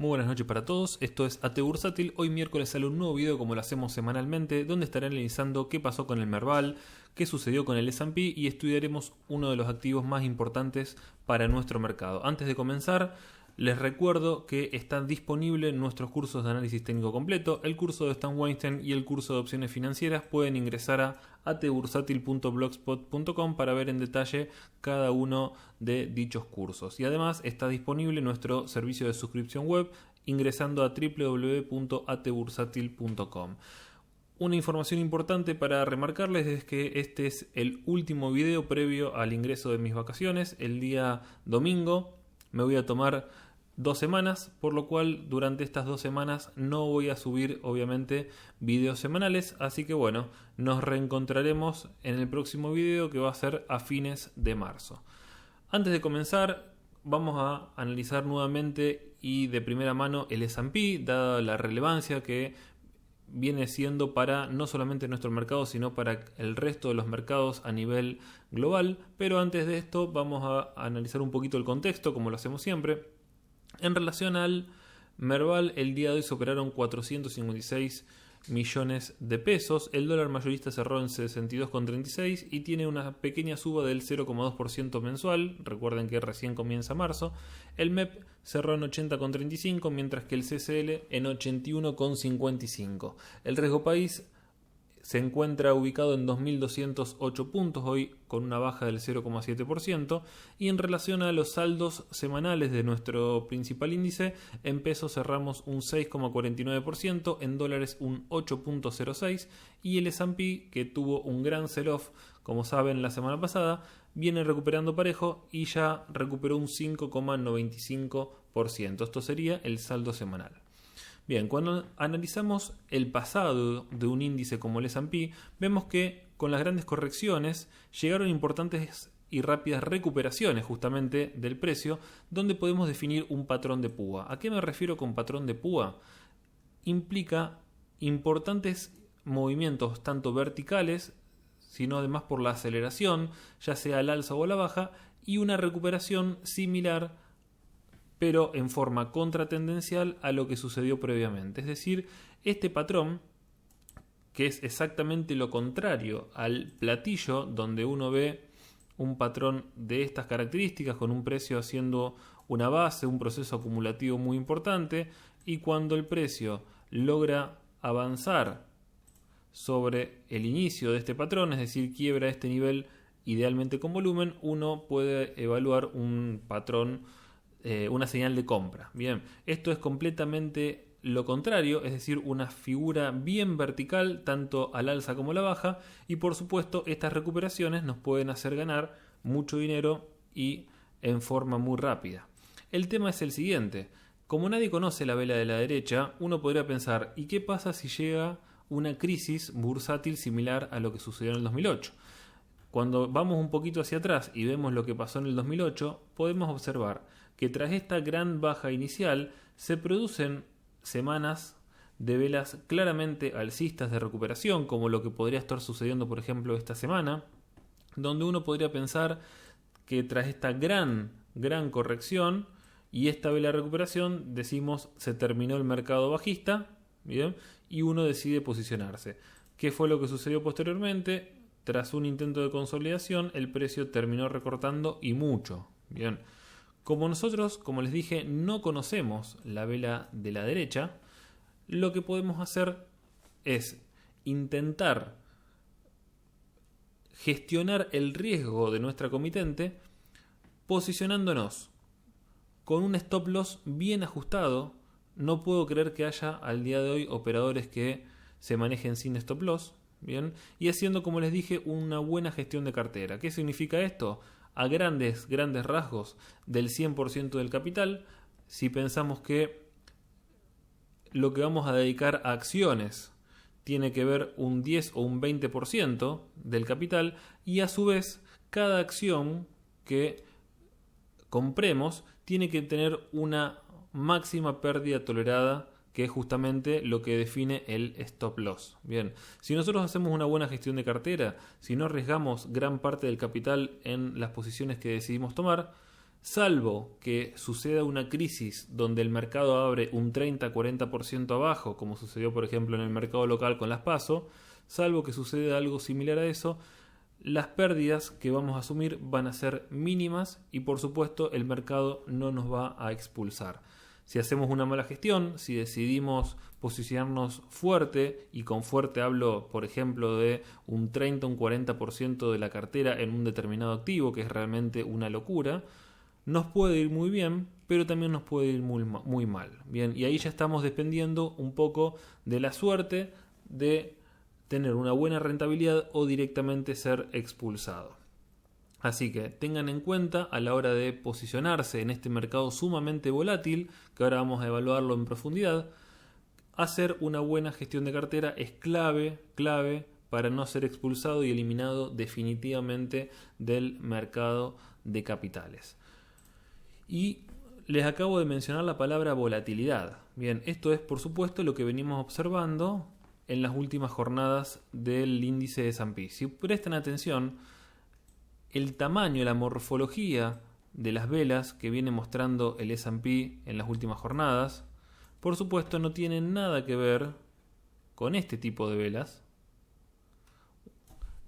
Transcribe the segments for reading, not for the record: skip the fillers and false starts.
Muy buenas noches para todos, esto es AT Bursátil. Hoy miércoles sale un nuevo video como lo hacemos semanalmente, donde estaré analizando qué pasó con el Merval, qué sucedió con el S&P y estudiaremos uno de los activos más importantes para nuestro mercado. Antes de comenzar, les recuerdo que están disponibles nuestros cursos de análisis técnico completo, el curso de Stan Weinstein y el curso de opciones financieras. Pueden ingresar a atbursatil.blogspot.com para ver en detalle cada uno de dichos cursos. Y además está disponible nuestro servicio de suscripción web ingresando a www.atbursatil.com. Una información importante para remarcarles es que este es el último video previo al ingreso de mis vacaciones. El día domingo me voy a tomar 2 semanas, por lo cual durante estas 2 semanas no voy a subir obviamente videos semanales, así que bueno, nos reencontraremos en el próximo video que va a ser a fines de marzo. Antes de comenzar, vamos a analizar nuevamente y de primera mano el S&P, dada la relevancia que viene siendo para no solamente nuestro mercado, sino para el resto de los mercados a nivel global. Pero antes de esto vamos a analizar un poquito el contexto, como lo hacemos siempre. En relación al Merval, el día de hoy se operaron 456 millones de pesos. El dólar mayorista cerró en 62,36 y tiene una pequeña suba del 0,2% mensual. Recuerden que recién comienza marzo. El MEP cerró en 80,35, mientras que el CCL en 81,55. El riesgo país se encuentra ubicado en 2.208 puntos, hoy con una baja del 0,7%. Y en relación a los saldos semanales de nuestro principal índice, en pesos cerramos un 6,49%, en dólares un 8,06%, y el S&P, que tuvo un gran sell-off, como saben, la semana pasada, viene recuperando parejo y ya recuperó un 5,95%. Esto sería el saldo semanal. Bien, cuando analizamos el pasado de un índice como el S&P, vemos que con las grandes correcciones llegaron importantes y rápidas recuperaciones justamente del precio, donde podemos definir un patrón de púa. ¿A qué me refiero con patrón de púa? Implica importantes movimientos tanto verticales, sino además por la aceleración, ya sea al alza o a la baja, y una recuperación similar pero en forma contratendencial a lo que sucedió previamente. Es decir, este patrón, que es exactamente lo contrario al platillo, donde uno ve un patrón de estas características con un precio haciendo una base, un proceso acumulativo muy importante, y cuando el precio logra avanzar sobre el inicio de este patrón, es decir, quiebra este nivel idealmente con volumen, uno puede evaluar un patrón, una señal de compra. Bien, esto es completamente lo contrario, es decir, una figura bien vertical tanto al alza como a la baja, y por supuesto estas recuperaciones nos pueden hacer ganar mucho dinero y en forma muy rápida. El tema es el siguiente: como nadie conoce la vela de la derecha, uno podría pensar, ¿y qué pasa si llega una crisis bursátil similar a lo que sucedió en el 2008? Cuando vamos un poquito hacia atrás y vemos lo que pasó en el 2008, podemos observar que tras esta gran baja inicial se producen semanas de velas claramente alcistas de recuperación, como lo que podría estar sucediendo por ejemplo esta semana, donde uno podría pensar que tras esta gran corrección y esta vela de recuperación, decimos, se terminó el mercado bajista, ¿bien? Y uno decide posicionarse. ¿Qué fue lo que sucedió posteriormente? Tras un intento de consolidación, el precio terminó recortando y mucho. Bien, como nosotros, como les dije, no conocemos la vela de la derecha, lo que podemos hacer es intentar gestionar el riesgo de nuestra comitente posicionándonos con un stop loss bien ajustado. No puedo creer que haya al día de hoy operadores que se manejen sin stop loss. Bien, y haciendo, como les dije, una buena gestión de cartera. ¿Qué significa esto? A grandes rasgos, del 100% del capital, si pensamos que lo que vamos a dedicar a acciones tiene que ver un 10 o un 20% del capital, y a su vez cada acción que compremos tiene que tener una máxima pérdida tolerada, que es justamente lo que define el stop loss. Bien, si nosotros hacemos una buena gestión de cartera, si no arriesgamos gran parte del capital en las posiciones que decidimos tomar, Salvo que suceda una crisis donde el mercado abre un 30-40% abajo, como sucedió por ejemplo en el mercado local con las PASO, salvo que suceda algo similar a eso, las pérdidas que vamos a asumir van a ser mínimas y por supuesto el mercado no nos va a expulsar. Si hacemos una mala gestión, si decidimos posicionarnos fuerte, y con fuerte hablo por ejemplo de un 30 o un 40% de la cartera en un determinado activo, que es realmente una locura, nos puede ir muy bien, pero también nos puede ir muy mal. Bien, y ahí ya estamos dependiendo un poco de la suerte de tener una buena rentabilidad o directamente ser expulsado. Así que tengan en cuenta a la hora de posicionarse en este mercado sumamente volátil, que ahora vamos a evaluarlo en profundidad, hacer una buena gestión de cartera es clave para no ser expulsado y eliminado definitivamente del mercado de capitales. Y les acabo de mencionar la palabra volatilidad. Bien, esto es por supuesto lo que venimos observando en las últimas jornadas del índice de S&P. Si prestan atención, el tamaño, la morfología de las velas que viene mostrando el S&P en las últimas jornadas, por supuesto no tiene nada que ver con este tipo de velas.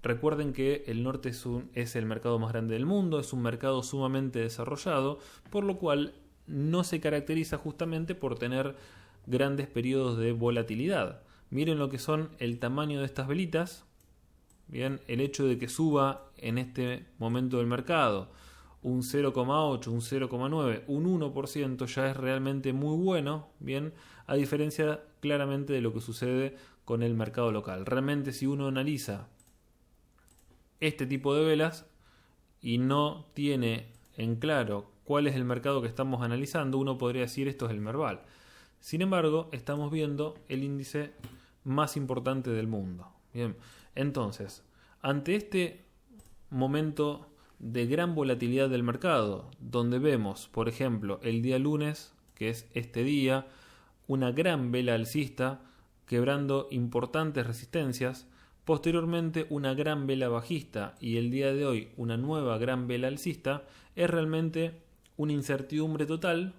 Recuerden que el norte es el mercado más grande del mundo, es un mercado sumamente desarrollado, por lo cual no se caracteriza justamente por tener grandes periodos de volatilidad. Miren lo que son el tamaño de estas velitas. Bien, el hecho de que suba en este momento del mercado un 0,8, un 0,9, un 1% ya es realmente muy bueno, bien, a diferencia claramente de lo que sucede con el mercado local. Realmente si uno analiza este tipo de velas y no tiene en claro cuál es el mercado que estamos analizando, uno podría decir esto es el Merval. Sin embargo, estamos viendo el índice más importante del mundo. Bien, entonces, ante este momento de gran volatilidad del mercado, donde vemos, por ejemplo, el día lunes, que es este día, una gran vela alcista quebrando importantes resistencias, posteriormente una gran vela bajista y el día de hoy una nueva gran vela alcista, es realmente una incertidumbre total.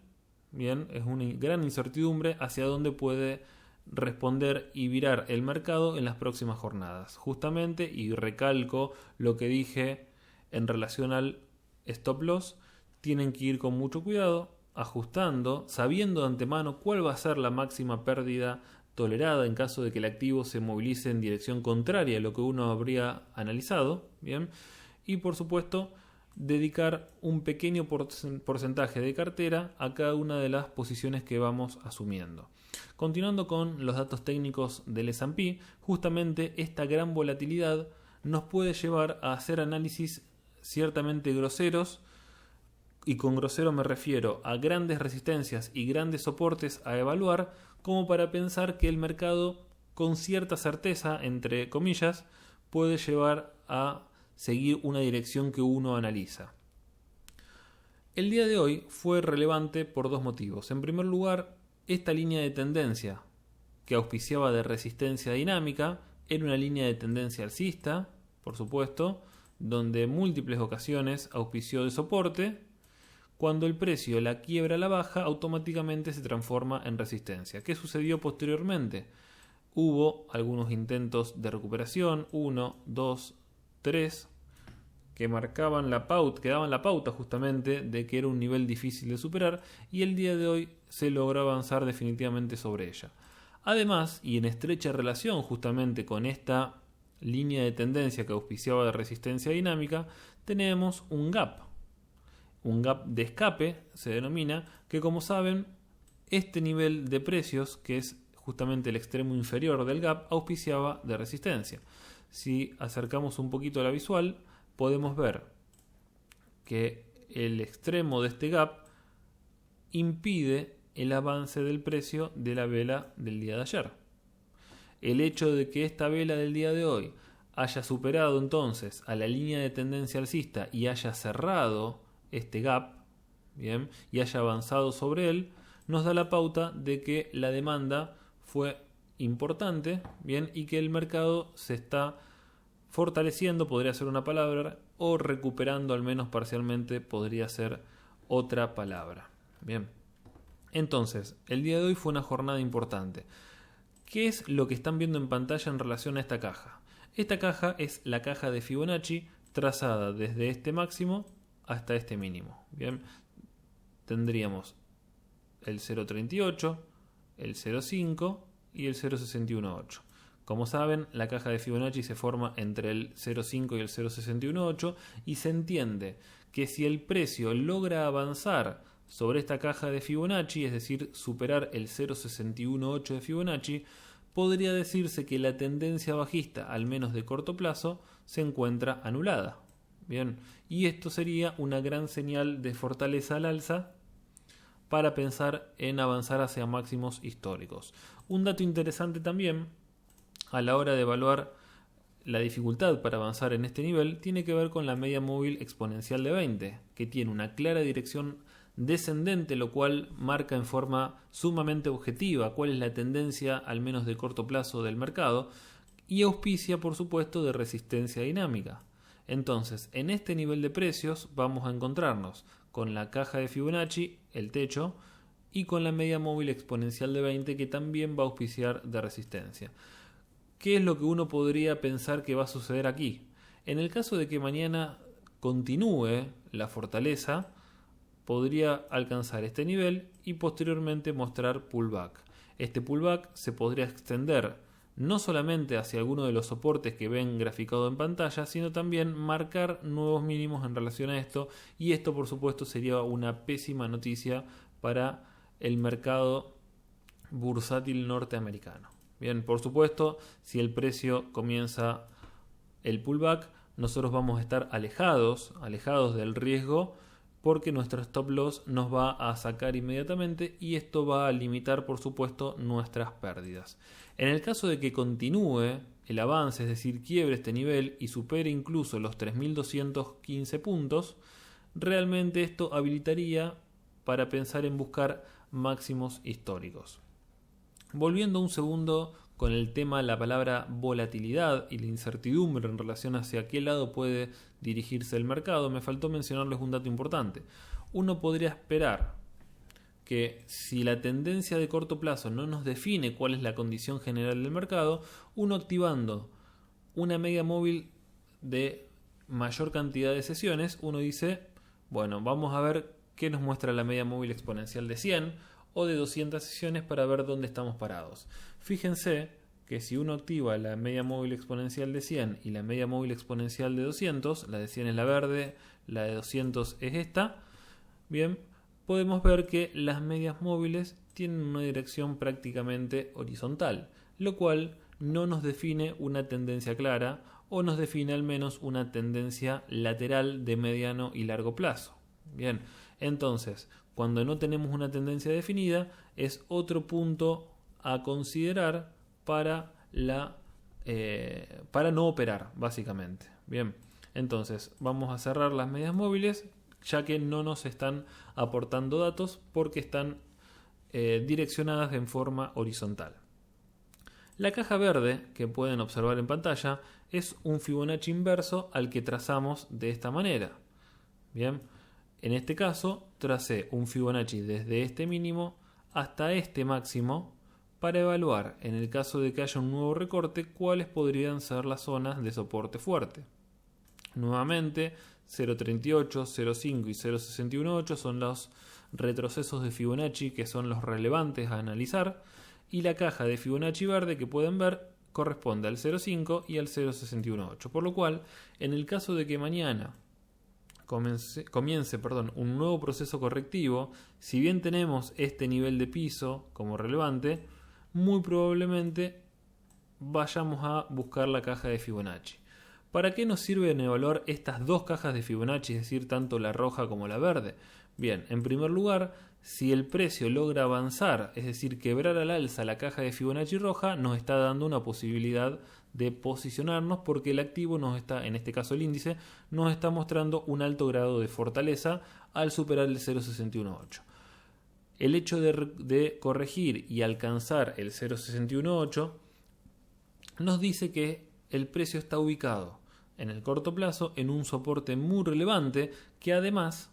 Bien, es una gran incertidumbre hacia dónde puede responder y virar el mercado en las próximas jornadas. Justamente, y recalco lo que dije en relación al stop loss, tienen que ir con mucho cuidado, ajustando, sabiendo de antemano cuál va a ser la máxima pérdida tolerada en caso de que el activo se movilice en dirección contraria a lo que uno habría analizado, bien, y por supuesto dedicar un pequeño porcentaje de cartera a cada una de las posiciones que vamos asumiendo. Continuando con los datos técnicos del S&P, justamente esta gran volatilidad nos puede llevar a hacer análisis ciertamente groseros, y con grosero me refiero a grandes resistencias y grandes soportes a evaluar, como para pensar que el mercado con cierta certeza, entre comillas, puede llevar a seguir una dirección que uno analiza. El día de hoy fue relevante por dos motivos. En primer lugar, esta línea de tendencia que auspiciaba de resistencia dinámica era una línea de tendencia alcista, por supuesto, donde en múltiples ocasiones auspició de soporte. Cuando el precio la quiebra a la baja, automáticamente se transforma en resistencia. ¿Qué sucedió posteriormente? Hubo algunos intentos de recuperación, 1, 2, 3, que marcaban la pauta, que daban la pauta justamente de que era un nivel difícil de superar, y el día de hoy se logró avanzar definitivamente sobre ella. Además, y en estrecha relación justamente con esta línea de tendencia que auspiciaba de resistencia dinámica, tenemos un gap. Un gap de escape se denomina, que como saben, este nivel de precios, que es justamente el extremo inferior del gap, auspiciaba de resistencia. Si acercamos un poquito a la visual, podemos ver que el extremo de este gap impide el avance del precio de la vela del día de ayer. El hecho de que esta vela del día de hoy haya superado entonces a la línea de tendencia alcista y haya cerrado este gap, bien, y haya avanzado sobre él, nos da la pauta de que la demanda fue importante, bien, y que el mercado se está fortaleciendo, podría ser una palabra, o recuperando al menos parcialmente podría ser otra palabra. Bien. Entonces, el día de hoy fue una jornada importante. ¿Qué es lo que están viendo en pantalla en relación a esta caja? Esta caja es la caja de Fibonacci trazada desde este máximo hasta este mínimo. Bien, tendríamos el 0.38, el 0.5 y el 0.618. Como saben, la caja de Fibonacci se forma entre el 0.5 y el 0.618 y se entiende que si el precio logra avanzar sobre esta caja de Fibonacci, es decir, superar el 0.618 de Fibonacci, podría decirse que la tendencia bajista, al menos de corto plazo, se encuentra anulada. Bien, y esto sería una gran señal de fortaleza al alza para pensar en avanzar hacia máximos históricos. Un dato interesante también a la hora de evaluar la dificultad para avanzar en este nivel tiene que ver con la media móvil exponencial de 20, que tiene una clara dirección descendente, lo cual marca en forma sumamente objetiva cuál es la tendencia, al menos de corto plazo, del mercado, y auspicia, por supuesto, de resistencia dinámica. Entonces, en este nivel de precios vamos a encontrarnos con la caja de Fibonacci, el techo, y con la media móvil exponencial de 20, que también va a auspiciar de resistencia. ¿Qué es lo que uno podría pensar que va a suceder aquí? En el caso de que mañana continúe la fortaleza, podría alcanzar este nivel y posteriormente mostrar pullback. Este pullback se podría extender no solamente hacia alguno de los soportes que ven graficado en pantalla, sino también marcar nuevos mínimos en relación a esto, y esto por supuesto sería una pésima noticia para el mercado bursátil norteamericano. Bien, por supuesto, si el precio comienza el pullback, nosotros vamos a estar alejados del riesgo, porque nuestro stop loss nos va a sacar inmediatamente y esto va a limitar, por supuesto, nuestras pérdidas. En el caso de que continúe el avance, es decir, quiebre este nivel y supere incluso los 3.215 puntos, realmente esto habilitaría para pensar en buscar máximos históricos. Volviendo un segundo con el tema, la palabra volatilidad y la incertidumbre en relación hacia qué lado puede dirigirse el mercado, me faltó mencionarles un dato importante. Uno podría esperar que si la tendencia de corto plazo no nos define cuál es la condición general del mercado, uno activando una media móvil de mayor cantidad de sesiones, uno dice, bueno, vamos a ver qué nos muestra la media móvil exponencial de 100 o de 200 sesiones para ver dónde estamos parados. Fíjense que si uno activa la media móvil exponencial de 100 y la media móvil exponencial de 200, la de 100 es la verde, la de 200 es esta, bien, podemos ver que las medias móviles tienen una dirección prácticamente horizontal, lo cual no nos define una tendencia clara o nos define al menos una tendencia lateral de mediano y largo plazo. Bien, entonces, cuando no tenemos una tendencia definida, es otro punto a considerar para no operar, básicamente. Bien, entonces vamos a cerrar las medias móviles, ya que no nos están aportando datos porque están direccionadas en forma horizontal. La caja verde que pueden observar en pantalla es un Fibonacci inverso al que trazamos de esta manera. Bien, en este caso tracé un Fibonacci desde este mínimo hasta este máximo para evaluar, en el caso de que haya un nuevo recorte, cuáles podrían ser las zonas de soporte fuerte. Nuevamente, 0.38, 0.5 y 0.618 son los retrocesos de Fibonacci que son los relevantes a analizar, y la caja de Fibonacci verde que pueden ver corresponde al 0.5 y al 0.618, por lo cual, en el caso de que mañana comience un nuevo proceso correctivo, si bien tenemos este nivel de piso como relevante, muy probablemente vayamos a buscar la caja de Fibonacci. ¿Para qué nos sirven evaluar estas dos cajas de Fibonacci, es decir, tanto la roja como la verde? Bien, en primer lugar, si el precio logra avanzar, es decir, quebrar al alza la caja de Fibonacci roja, nos está dando una posibilidad de posicionarnos porque el activo nos está, en este caso el índice, nos está mostrando un alto grado de fortaleza al superar el 0.618. El hecho de corregir y alcanzar el 0.618 nos dice que el precio está ubicado en el corto plazo en un soporte muy relevante que además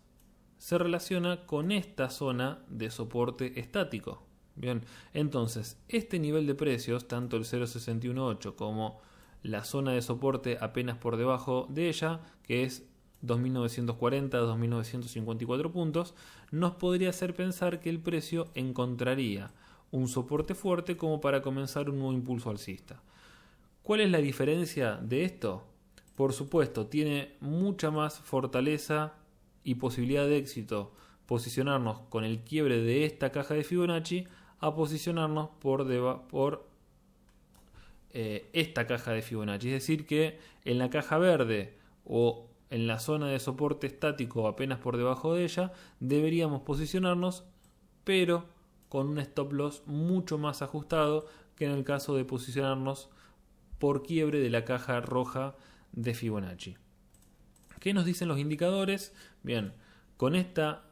se relaciona con esta zona de soporte estático. Bien, entonces este nivel de precios, tanto el 0.618 como la zona de soporte apenas por debajo de ella, que es 2.940 a 2.954 puntos, nos podría hacer pensar que el precio encontraría un soporte fuerte como para comenzar un nuevo impulso alcista. ¿Cuál es la diferencia de esto? Por supuesto, tiene mucha más fortaleza y posibilidad de éxito posicionarnos con el quiebre de esta caja de Fibonacci a posicionarnos por esta caja de Fibonacci. Es decir, que en la caja verde o en la zona de soporte estático apenas por debajo de ella deberíamos posicionarnos, pero con un stop loss mucho más ajustado que en el caso de posicionarnos por quiebre de la caja roja de Fibonacci. ¿Qué nos dicen los indicadores? Bien, con esta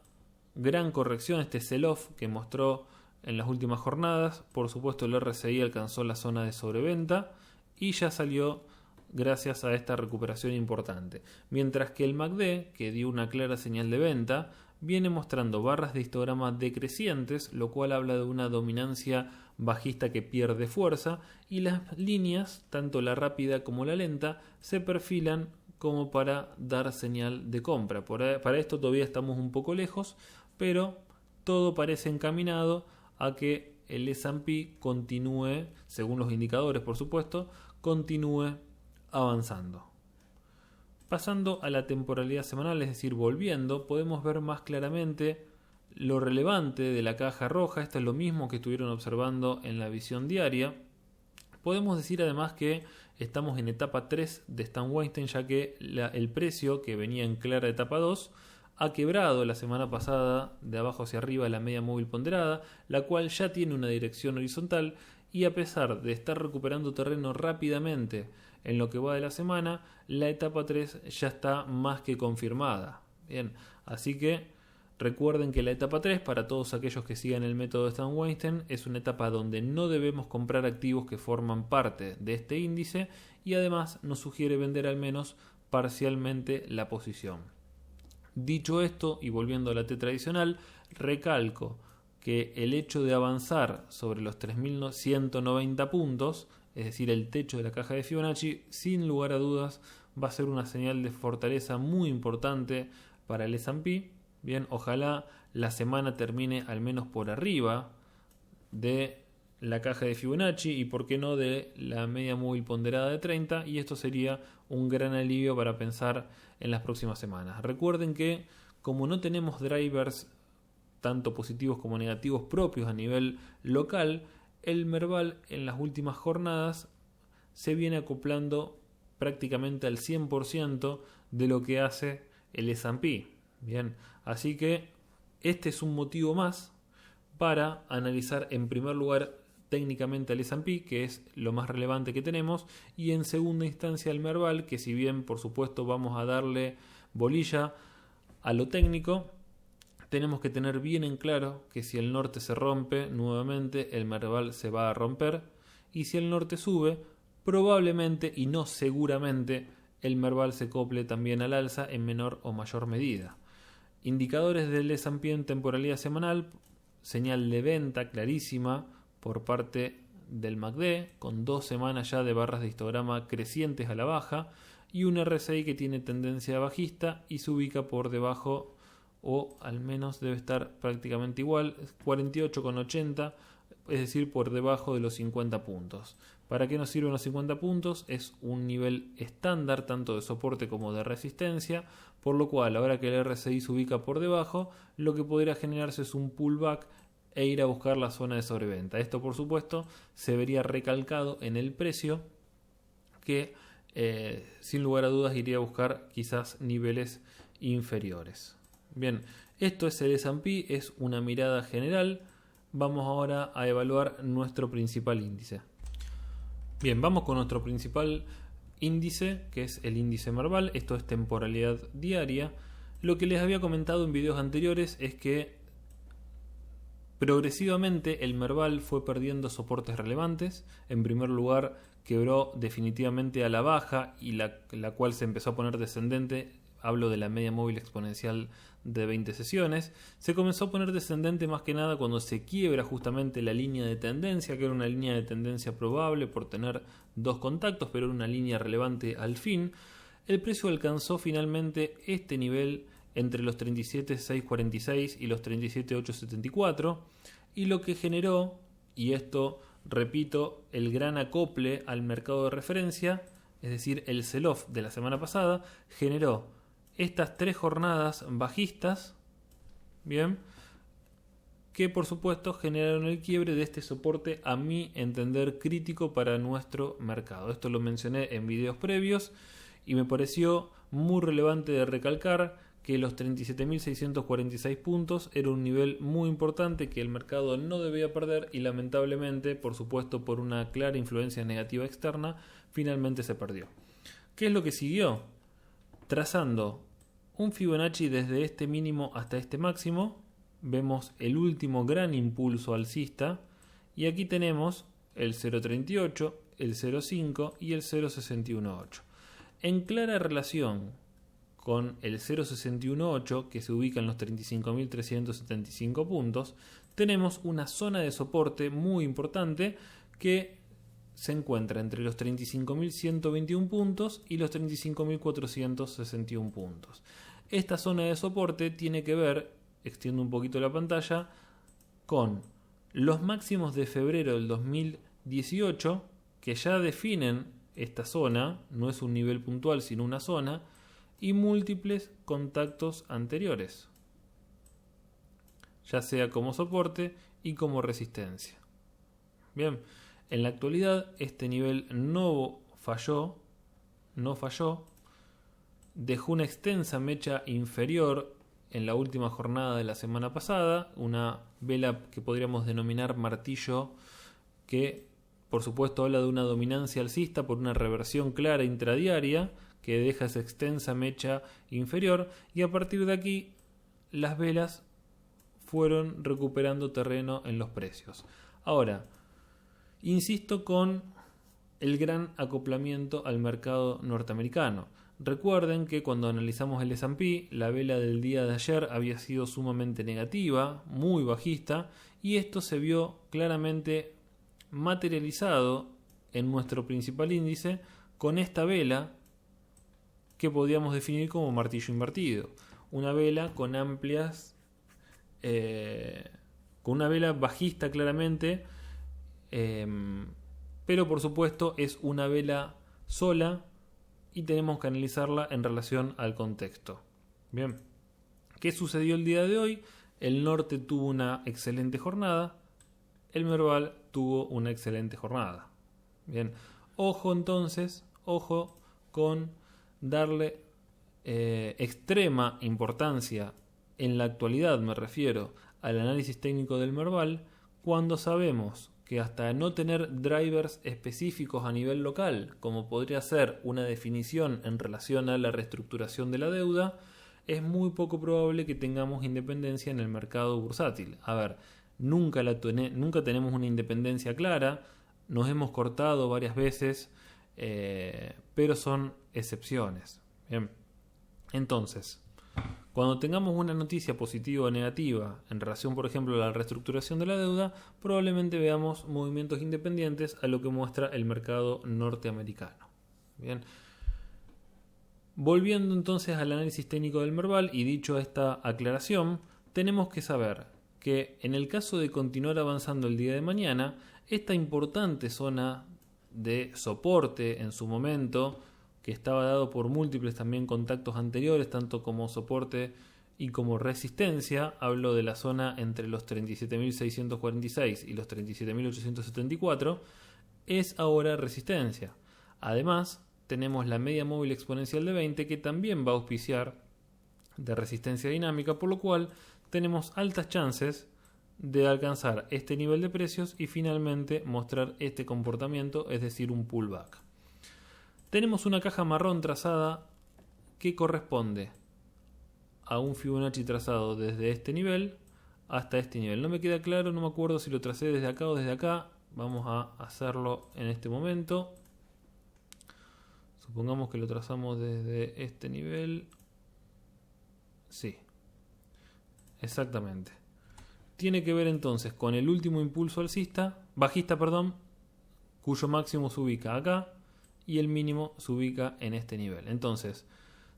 gran corrección, este sell-off que mostró en las últimas jornadas, por supuesto el RSI alcanzó la zona de sobreventa y ya salió gracias a esta recuperación importante. Mientras que el MACD, que dio una clara señal de venta, viene mostrando barras de histograma decrecientes, lo cual habla de una dominancia bajista que pierde fuerza, y las líneas, tanto la rápida como la lenta, se perfilan como para dar señal de compra. Para esto todavía estamos un poco lejos, pero todo parece encaminado a que el S&P continúe, según los indicadores por supuesto, continúe avanzando. Pasando a la temporalidad semanal, es decir, volviendo, podemos ver más claramente lo relevante de la caja roja. Esto es lo mismo que estuvieron observando en la visión diaria. Podemos decir además que estamos en etapa 3 de Stan Weinstein, ya que el precio que venía en clara etapa 2 ha quebrado la semana pasada de abajo hacia arriba la media móvil ponderada, la cual ya tiene una dirección horizontal, y a pesar de estar recuperando terreno rápidamente en lo que va de la semana, la etapa 3 ya está más que confirmada. Bien, así que recuerden que la etapa 3, para todos aquellos que sigan el método de Stan Weinstein, es una etapa donde no debemos comprar activos que forman parte de este índice, y además nos sugiere vender al menos parcialmente la posición. Dicho esto, y volviendo a la T tradicional, recalco que el hecho de avanzar sobre los 3.190 puntos, es decir, el techo de la caja de Fibonacci, sin lugar a dudas va a ser una señal de fortaleza muy importante para el S&P. Bien, ojalá la semana termine al menos por arriba de la caja de Fibonacci y por qué no de la media móvil ponderada de 30, y esto sería un gran alivio para pensar en las próximas semanas. Recuerden que como no tenemos drivers tanto positivos como negativos propios a nivel local, el Merval en las últimas jornadas se viene acoplando prácticamente al 100% de lo que hace el S&P. Bien, así que este es un motivo más para analizar en primer lugar técnicamente al S&P, que es lo más relevante que tenemos, y en segunda instancia al Merval, que si bien por supuesto vamos a darle bolilla a lo técnico, tenemos que tener bien en claro que si el norte se rompe nuevamente, el Merval se va a romper, y si el norte sube, probablemente y no seguramente el Merval se acople también al alza en menor o mayor medida. Indicadores del S&P en temporalidad semanal: señal de venta clarísima por parte del MACD, con 2 semanas ya de barras de histograma crecientes a la baja, y un RSI que tiene tendencia bajista y se ubica por debajo, o al menos debe estar prácticamente igual, 48,80, es decir, por debajo de los 50 puntos. ¿Para qué nos sirven los 50 puntos? Es un nivel estándar tanto de soporte como de resistencia, por lo cual ahora que el RSI se ubica por debajo, lo que podría generarse es un pullback e ir a buscar la zona de sobreventa. Esto por supuesto se vería recalcado en el precio, que sin lugar a dudas iría a buscar quizás niveles inferiores. Bien, esto es el S&P, es una mirada general. Vamos ahora a evaluar nuestro principal índice. Bien, vamos con nuestro principal índice, que es el índice Merval. Esto es temporalidad diaria. Lo que les había comentado en videos anteriores es que progresivamente el Merval fue perdiendo soportes relevantes. En primer lugar, quebró definitivamente a la baja, y la cual se empezó a poner descendente hablo de la media móvil exponencial de 20 sesiones, se comenzó a poner descendente más que nada cuando se quiebra justamente la línea de tendencia, que era una línea de tendencia probable por tener dos contactos, pero era una línea relevante al fin. El precio alcanzó finalmente este nivel entre los 37.646 y los 37.874, y lo que generó, y esto repito, el gran acople al mercado de referencia, es decir, el sell-off de la semana pasada, generó estas 3 jornadas bajistas, bien, que por supuesto generaron el quiebre de este soporte, a mi entender, crítico para nuestro mercado. Esto lo mencioné en videos previos y me pareció muy relevante de recalcar que los 37.646 puntos era un nivel muy importante que el mercado no debía perder, y lamentablemente, por supuesto por una clara influencia negativa externa, finalmente se perdió. ¿Qué es lo que siguió? Trazando un Fibonacci desde este mínimo hasta este máximo, vemos el último gran impulso alcista, y aquí tenemos el 0.38, el 0.5 y el 0.618. En clara relación con el 0.618, que se ubica en los 35.375 puntos, tenemos una zona de soporte muy importante que se encuentra entre los 35.121 puntos y los 35.461 puntos. Esta zona de soporte tiene que ver, extiendo un poquito la pantalla, con los máximos de febrero del 2018, que ya definen esta zona, no es un nivel puntual sino una zona, y múltiples contactos anteriores, ya sea como soporte y como resistencia. Bien, en la actualidad este nivel no falló, dejó una extensa mecha inferior en la última jornada de la semana pasada, una vela que podríamos denominar martillo, que por supuesto habla de una dominancia alcista por una reversión clara intradiaria que deja esa extensa mecha inferior, y a partir de aquí las velas fueron recuperando terreno en los precios. Ahora, insisto con el gran acoplamiento al mercado norteamericano. Recuerden que cuando analizamos el S&P, la vela del día de ayer había sido sumamente negativa, muy bajista, y esto se vio claramente materializado en nuestro principal índice con esta vela que podríamos definir como martillo invertido. Una vela con amplias, con una vela bajista claramente, pero por supuesto es una vela sola y tenemos que analizarla en relación al contexto. Bien, ¿qué sucedió el día de hoy? El norte tuvo una excelente jornada, el Merval tuvo una excelente jornada. Bien, ojo entonces, ojo con darle extrema importancia en la actualidad, me refiero al análisis técnico del Merval, cuando sabemos que hasta no tener drivers específicos a nivel local, como podría ser una definición en relación a la reestructuración de la deuda, es muy poco probable que tengamos independencia en el mercado bursátil. A ver, nunca tenemos una independencia clara, nos hemos cortado varias veces, pero son excepciones. Bien. Entonces, cuando tengamos una noticia positiva o negativa en relación, por ejemplo, a la reestructuración de la deuda, probablemente veamos movimientos independientes a lo que muestra el mercado norteamericano. Bien. Volviendo entonces al análisis técnico del Merval, y dicho esta aclaración, tenemos que saber que en el caso de continuar avanzando el día de mañana, esta importante zona de soporte en su momento, que estaba dado por múltiples también contactos anteriores, tanto como soporte y como resistencia, hablo de la zona entre los 37.646 y los 37.874, es ahora resistencia. Además, tenemos la media móvil exponencial de 20 que también va a auspiciar de resistencia dinámica, por lo cual tenemos altas chances de alcanzar este nivel de precios y finalmente mostrar este comportamiento, es decir, un pullback. Tenemos una caja marrón trazada que corresponde a un Fibonacci trazado desde este nivel hasta este nivel. No me queda claro, no me acuerdo si lo tracé desde acá o desde acá. Vamos a hacerlo en este momento. Supongamos que lo trazamos desde este nivel. Sí, exactamente. Tiene que ver entonces con el último impulso bajista, cuyo máximo se ubica acá y el mínimo se ubica en este nivel. Entonces,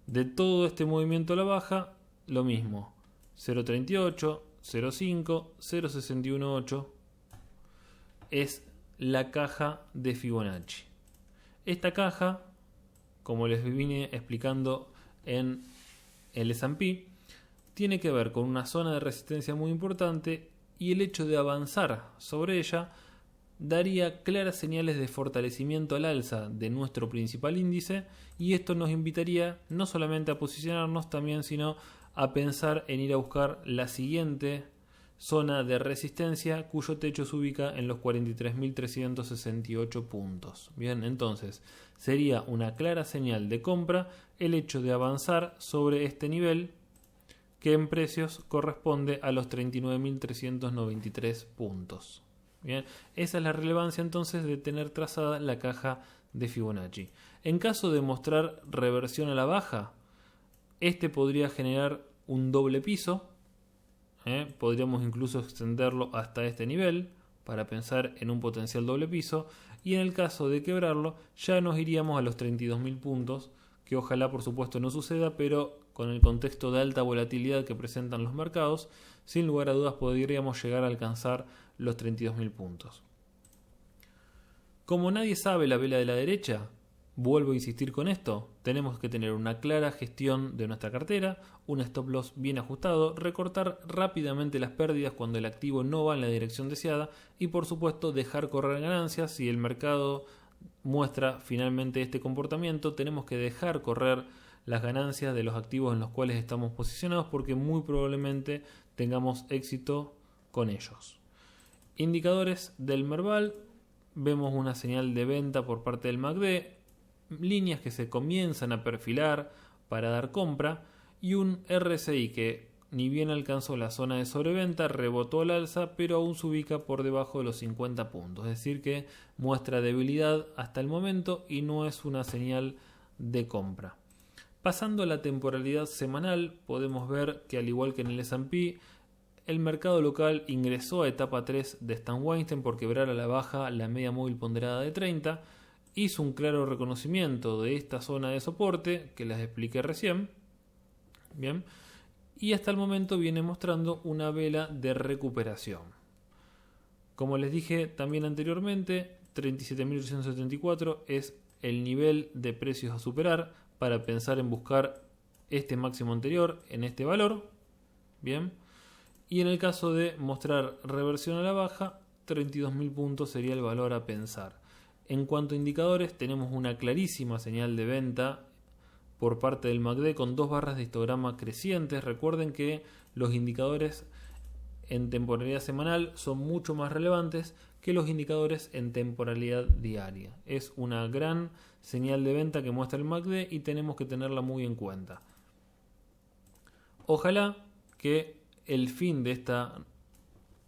de todo este movimiento a la baja, lo mismo. 0.38, 0.5, 0.618 es la caja de Fibonacci. Esta caja, como les vine explicando en el S&P, tiene que ver con una zona de resistencia muy importante y el hecho de avanzar sobre ella daría claras señales de fortalecimiento al alza de nuestro principal índice, y esto nos invitaría no solamente a posicionarnos también, sino a pensar en ir a buscar la siguiente zona de resistencia cuyo techo se ubica en los 43.368 puntos. Bien, entonces sería una clara señal de compra el hecho de avanzar sobre este nivel, que en precios corresponde a los 39.393 puntos. Bien, esa es la relevancia entonces de tener trazada la caja de Fibonacci. En caso de mostrar reversión a la baja, este podría generar un doble piso. Podríamos incluso extenderlo hasta este nivel para pensar en un potencial doble piso, y en el caso de quebrarlo ya nos iríamos a los 32.000 puntos, que ojalá por supuesto no suceda, pero con el contexto de alta volatilidad que presentan los mercados, sin lugar a dudas podríamos llegar a alcanzar los 32.000 puntos. Como nadie sabe la vela de la derecha, vuelvo a insistir con esto, tenemos que tener una clara gestión de nuestra cartera, un stop loss bien ajustado, recortar rápidamente las pérdidas cuando el activo no va en la dirección deseada y por supuesto dejar correr ganancias. Si el mercado muestra finalmente este comportamiento, tenemos que dejar correr las ganancias de los activos en los cuales estamos posicionados, porque muy probablemente tengamos éxito con ellos. Indicadores del Merval, vemos una señal de venta por parte del MACD, líneas que se comienzan a perfilar para dar compra, y un RSI que ni bien alcanzó la zona de sobreventa, rebotó al alza, pero aún se ubica por debajo de los 50 puntos, es decir que muestra debilidad hasta el momento y no es una señal de compra. Pasando a la temporalidad semanal, podemos ver que al igual que en el S&P, el mercado local ingresó a etapa 3 de Stan Weinstein por quebrar a la baja la media móvil ponderada de 30, hizo un claro reconocimiento de esta zona de soporte que les expliqué recién, bien, y hasta el momento viene mostrando una vela de recuperación. Como les dije también anteriormente, 37.874 es el nivel de precios a superar para pensar en buscar este máximo anterior en este valor, bien, y en el caso de mostrar reversión a la baja, 32.000 puntos sería el valor a pensar. En cuanto a indicadores, tenemos una clarísima señal de venta por parte del MACD con dos barras de histograma crecientes. Recuerden que los indicadores en temporalidad semanal son mucho más relevantes que los indicadores en temporalidad diaria. Es una gran señal de venta que muestra el MACD y tenemos que tenerla muy en cuenta. Ojalá que el fin de esta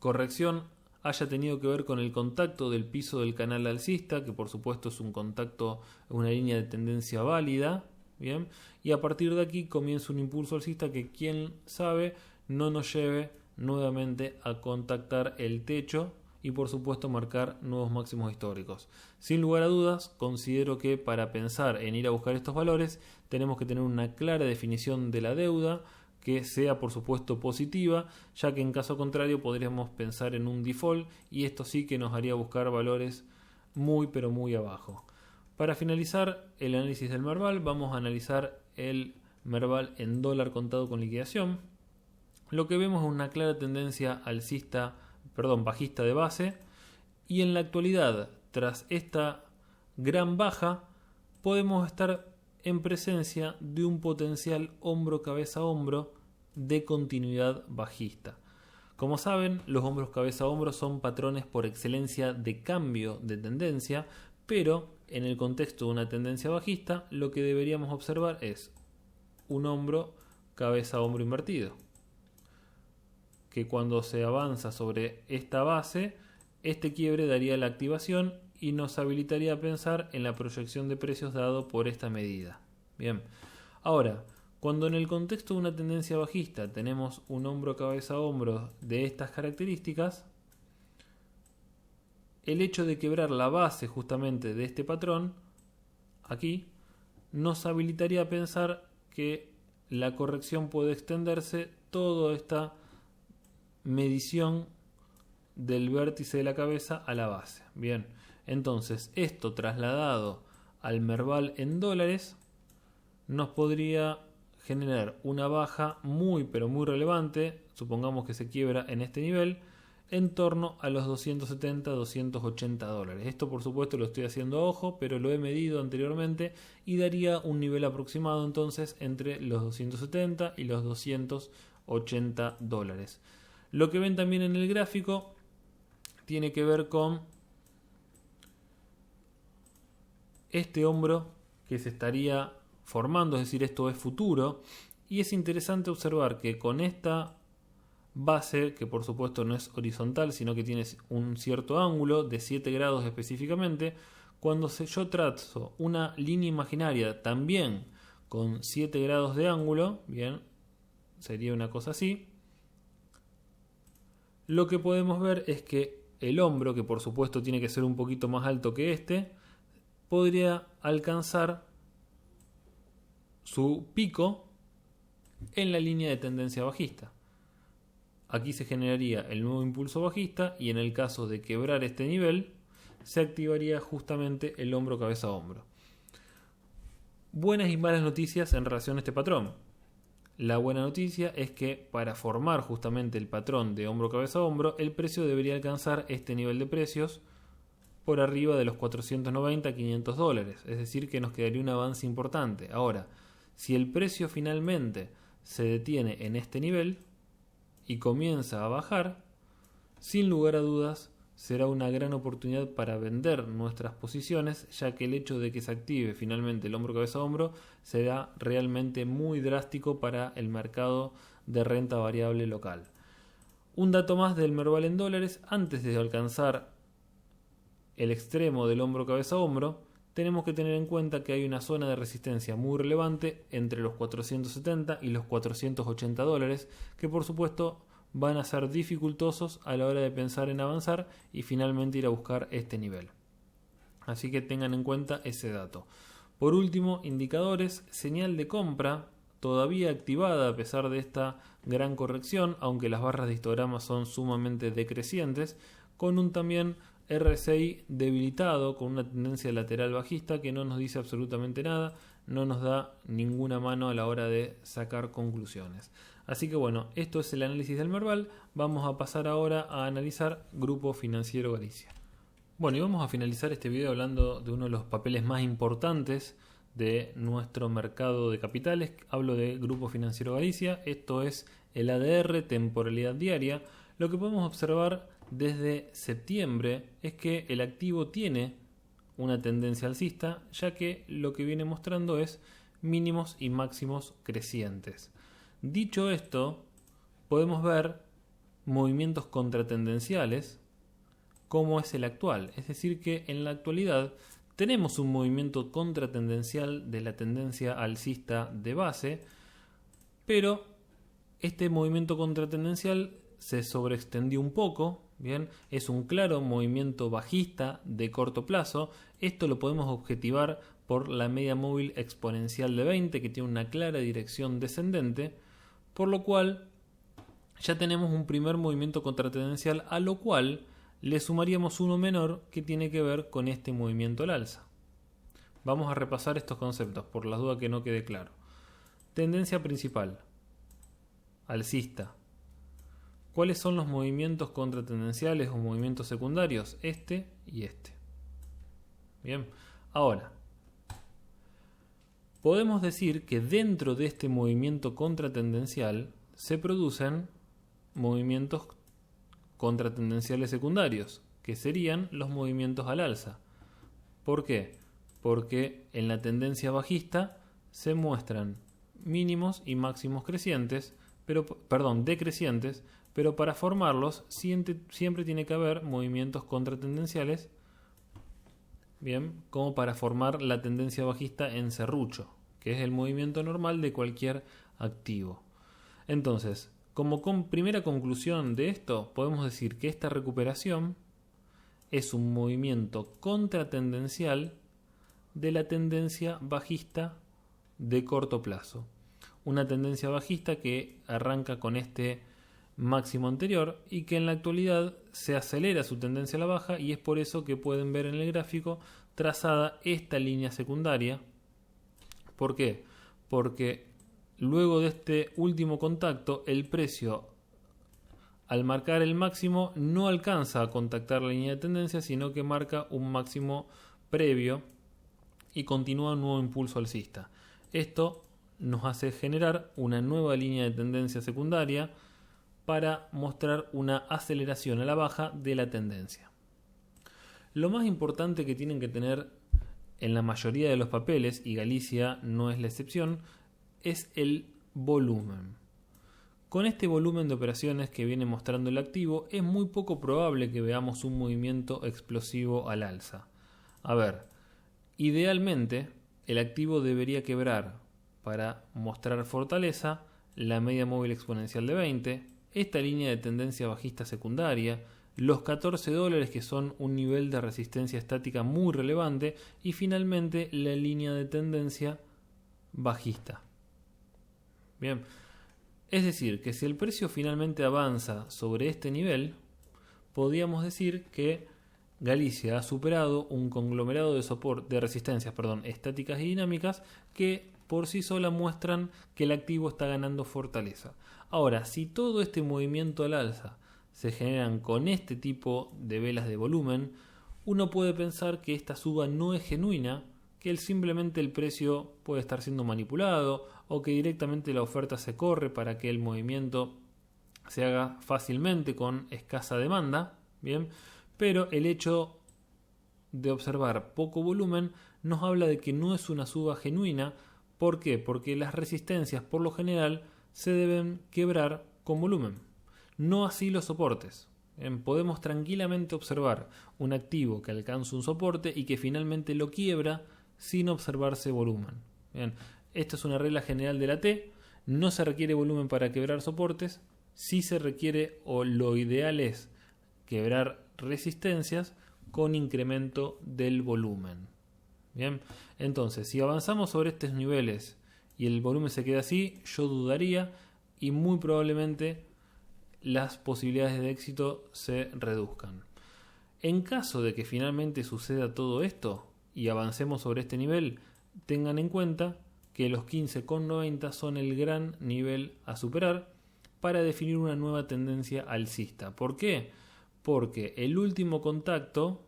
corrección haya tenido que ver con el contacto del piso del canal alcista, que por supuesto es un contacto, una línea de tendencia válida, bien, y a partir de aquí comienza un impulso alcista que, quién sabe, no nos lleve nuevamente a contactar el techo y por supuesto marcar nuevos máximos históricos. Sin lugar a dudas, considero que para pensar en ir a buscar estos valores tenemos que tener una clara definición de la deuda, que sea por supuesto positiva, ya que en caso contrario podríamos pensar en un default y esto sí que nos haría buscar valores muy pero muy abajo. Para finalizar el análisis del Merval, vamos a analizar el Merval en dólar contado con liquidación. Lo que vemos es una clara tendencia bajista de base, y en la actualidad, tras esta gran baja, podemos estar en presencia de un potencial hombro cabeza hombro de continuidad bajista. Como saben, los hombros cabeza hombro son patrones por excelencia de cambio de tendencia, pero en el contexto de una tendencia bajista lo que deberíamos observar es un hombro cabeza hombro invertido, que cuando se avanza sobre esta base, este quiebre daría la activación y nos habilitaría a pensar en la proyección de precios dado por esta medida. Bien, ahora, Cuando en el contexto de una tendencia bajista tenemos un hombro cabeza hombro de estas características, el hecho de quebrar la base justamente de este patrón aquí nos habilitaría a pensar que la corrección puede extenderse toda esta medición del vértice de la cabeza a la base. Bien, entonces esto trasladado al Merval en dólares nos podría generar una baja muy pero muy relevante, supongamos que se quiebra en este nivel, en torno a los 270-280 dólares. Esto por supuesto lo estoy haciendo a ojo, pero lo he medido anteriormente y daría un nivel aproximado entonces entre los 270 y los 280 dólares. Lo que ven también en el gráfico tiene que ver con este hombro que se estaría formando, es decir, esto es futuro, y es interesante observar que con esta base, que por supuesto no es horizontal, sino que tiene un cierto ángulo de 7 grados específicamente, cuando yo trazo una línea imaginaria también con 7 grados de ángulo, bien, sería una cosa así, lo que podemos ver es que el hombro, que por supuesto tiene que ser un poquito más alto que este, podría alcanzar su pico en la línea de tendencia bajista. Aquí se generaría el nuevo impulso bajista y en el caso de quebrar este nivel se activaría justamente el hombro cabeza hombro. Buenas y malas noticias en relación a este patrón. La buena noticia es que para formar justamente el patrón de hombro cabeza hombro, el precio debería alcanzar este nivel de precios por arriba de los 490-500 dólares, es decir que nos quedaría un avance importante. Ahora, si el precio finalmente se detiene en este nivel y comienza a bajar, sin lugar a dudas será una gran oportunidad para vender nuestras posiciones, ya que el hecho de que se active finalmente el hombro cabeza hombro será realmente muy drástico para el mercado de renta variable local. Un dato más del Merval en dólares: antes de alcanzar el extremo del hombro cabeza hombro, tenemos que tener en cuenta que hay una zona de resistencia muy relevante entre los 470 y los 480 dólares, que por supuesto van a ser dificultosos a la hora de pensar en avanzar y finalmente ir a buscar este nivel. Así que tengan en cuenta ese dato. Por último, indicadores: señal de compra todavía activada a pesar de esta gran corrección, aunque las barras de histograma son sumamente decrecientes, con un también RSI debilitado, con una tendencia lateral bajista que no nos dice absolutamente nada, no nos da ninguna mano a la hora de sacar conclusiones. Así que bueno, esto es el análisis del Merval. Vamos a pasar ahora a analizar Grupo Financiero Galicia. Bueno, y vamos a finalizar este video hablando de uno de los papeles más importantes de nuestro mercado de capitales. Hablo de Grupo Financiero Galicia. Esto es el ADR, temporalidad diaria. Lo que podemos observar desde septiembre es que el activo tiene una tendencia alcista, ya que lo que viene mostrando es mínimos y máximos crecientes. Dicho esto, podemos ver movimientos contratendenciales como es el actual, es decir que en la actualidad tenemos un movimiento contratendencial de la tendencia alcista de base, pero este movimiento contratendencial se sobreextendió un poco. Bien, es un claro movimiento bajista de corto plazo. Esto lo podemos objetivar por la media móvil exponencial de 20, que tiene una clara dirección descendente, por lo cual ya tenemos un primer movimiento contratendencial, a lo cual le sumaríamos uno menor que tiene que ver con este movimiento al alza. Vamos a repasar estos conceptos por las dudas que no quede claro. Tendencia principal, alcista. ¿Cuáles son los movimientos contratendenciales o movimientos secundarios? Este y este. Bien, ahora podemos decir que dentro de este movimiento contratendencial se producen movimientos contratendenciales secundarios, que serían los movimientos al alza. ¿Por qué? Porque en la tendencia bajista se muestran mínimos y máximos crecientes, decrecientes, pero para formarlos siempre tiene que haber movimientos contratendenciales, bien, como para formar la tendencia bajista en serrucho, que es el movimiento normal de cualquier activo. Entonces, como primera conclusión de esto, podemos decir que esta recuperación es un movimiento contratendencial de la tendencia bajista de corto plazo. Una tendencia bajista que arranca con este máximo anterior y que en la actualidad se acelera su tendencia a la baja, y es por eso que pueden ver en el gráfico trazada esta línea secundaria. ¿Por qué? Porque luego de este último contacto, el precio, al marcar el máximo, no alcanza a contactar la línea de tendencia, sino que marca un máximo previo y continúa un nuevo impulso alcista. Esto nos hace generar una nueva línea de tendencia secundaria para mostrar una aceleración a la baja de la tendencia. Lo más importante que tienen que tener en la mayoría de los papeles, y Galicia no es la excepción, es el volumen. Con este volumen de operaciones que viene mostrando el activo, es muy poco probable que veamos un movimiento explosivo al alza. A ver, idealmente el activo debería quebrar para mostrar fortaleza la media móvil exponencial de 20, esta línea de tendencia bajista secundaria, los $14 que son un nivel de resistencia estática muy relevante, y finalmente la línea de tendencia bajista. Bien, es decir, que si el precio finalmente avanza sobre este nivel, podríamos decir que Galicia ha superado un conglomerado de resistencias estáticas y dinámicas que por sí sola muestran que el activo está ganando fortaleza. Ahora, si todo este movimiento al alza se generan con este tipo de velas de volumen, uno puede pensar que esta suba no es genuina, que simplemente el precio puede estar siendo manipulado, o que directamente la oferta se corre para que el movimiento se haga fácilmente con escasa demanda. Bien, pero el hecho de observar poco volumen nos habla de que no es una suba genuina. ¿Por qué? Porque las resistencias por lo general se deben quebrar con volumen, no así los soportes. Podemos tranquilamente observar un activo que alcanza un soporte y que finalmente lo quiebra sin observarse volumen. Bien, esto es una regla general de la T. No se requiere volumen para quebrar soportes. Sí se requiere, o lo ideal es, quebrar resistencias con incremento del volumen. Bien, entonces si avanzamos sobre estos niveles y el volumen se queda así, yo dudaría, y muy probablemente las posibilidades de éxito se reduzcan. En caso de que finalmente suceda todo esto y avancemos sobre este nivel, tengan en cuenta que los 15,90 son el gran nivel a superar para definir una nueva tendencia alcista. ¿Por qué? Porque el último contacto,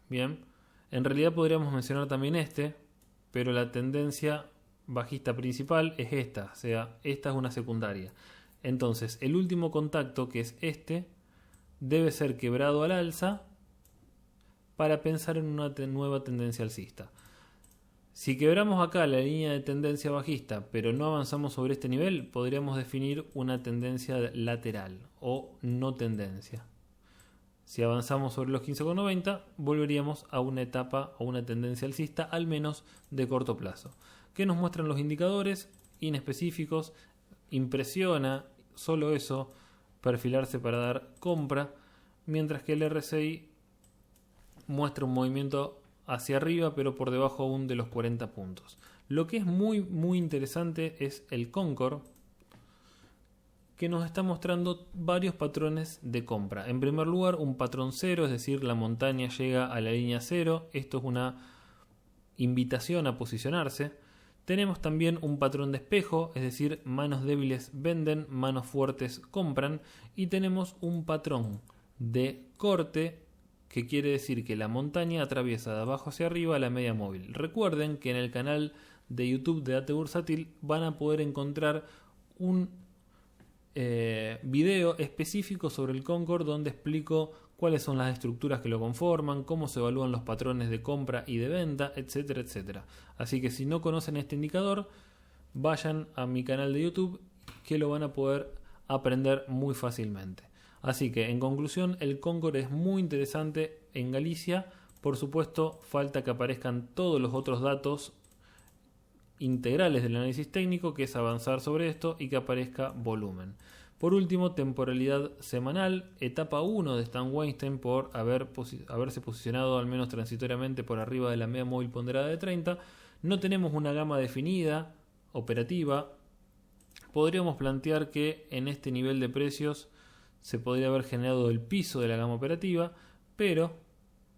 bien, en realidad podríamos mencionar también este, pero la tendencia bajista principal es esta, o sea, esta es una secundaria. Entonces, el último contacto, que es este, debe ser quebrado al alza para pensar en una nueva tendencia alcista. Si quebramos acá la línea de tendencia bajista, pero no avanzamos sobre este nivel, podríamos definir una tendencia lateral o no tendencia. Si avanzamos sobre los 15,90, volveríamos a una etapa o una tendencia alcista, al menos de corto plazo. ¿Qué nos muestran los indicadores? Inespecíficos, impresiona solo eso perfilarse para dar compra, mientras que el RSI muestra un movimiento hacia arriba, pero por debajo aún de los 40 puntos. Lo que es muy interesante es el Concord, que nos está mostrando varios patrones de compra. En primer lugar, un patrón cero, es decir, la montaña llega a la línea cero. Esto es una invitación a posicionarse. Tenemos también un patrón de espejo, es decir, manos débiles venden, manos fuertes compran. Y tenemos un patrón de corte, que quiere decir que la montaña atraviesa de abajo hacia arriba la media móvil. Recuerden que en el canal de YouTube de AT Bursátil van a poder encontrar un video específico sobre el Concord, donde explico cuáles son las estructuras que lo conforman, cómo se evalúan los patrones de compra y de venta, etcétera, etcétera. Así que si no conocen este indicador, vayan a mi canal de YouTube, que lo van a poder aprender muy fácilmente. Así que, en conclusión, el Concord es muy interesante en Galicia. Por supuesto, falta que aparezcan todos los otros datos integrales del análisis técnico, que es avanzar sobre esto y que aparezca volumen. Por último, temporalidad semanal, etapa 1 de Stan Weinstein por haberse posicionado al menos transitoriamente por arriba de la media móvil ponderada de 30. No tenemos una gama definida, operativa. Podríamos plantear que en este nivel de precios se podría haber generado el piso de la gama operativa, pero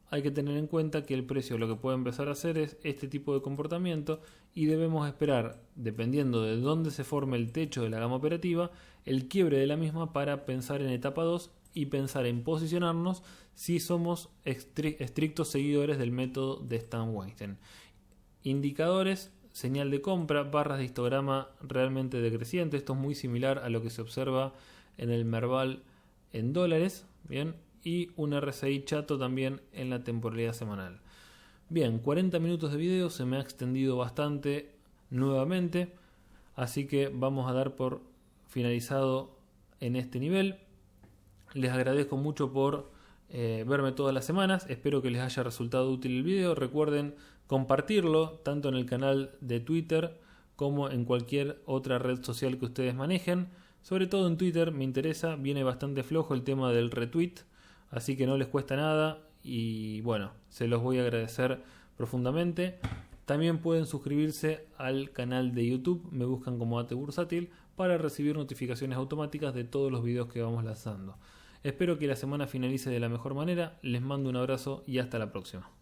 hay que tener en cuenta que el precio lo que puede empezar a hacer es este tipo de comportamiento y debemos esperar, dependiendo de dónde se forme el techo de la gama operativa, el quiebre de la misma para pensar en etapa 2 y pensar en posicionarnos si somos estrictos seguidores del método de Stan Weinstein. Indicadores: señal de compra, barras de histograma realmente decreciente. Esto es muy similar a lo que se observa en el Merval en dólares, bien, y un RSI chato también en la temporalidad semanal. Bien, 40 minutos de video, se me ha extendido bastante nuevamente, así que vamos a dar por finalizado en este nivel. Les agradezco mucho por verme todas las semanas, espero que les haya resultado útil el video. Recuerden compartirlo tanto en el canal de Twitter como en cualquier otra red social que ustedes manejen. Sobre todo en Twitter me interesa, viene bastante flojo el tema del retweet, así que no les cuesta nada y bueno, se los voy a agradecer profundamente. También pueden suscribirse al canal de YouTube, me buscan como AT Bursátil, para recibir notificaciones automáticas de todos los videos que vamos lanzando. Espero que la semana finalice de la mejor manera, les mando un abrazo y hasta la próxima.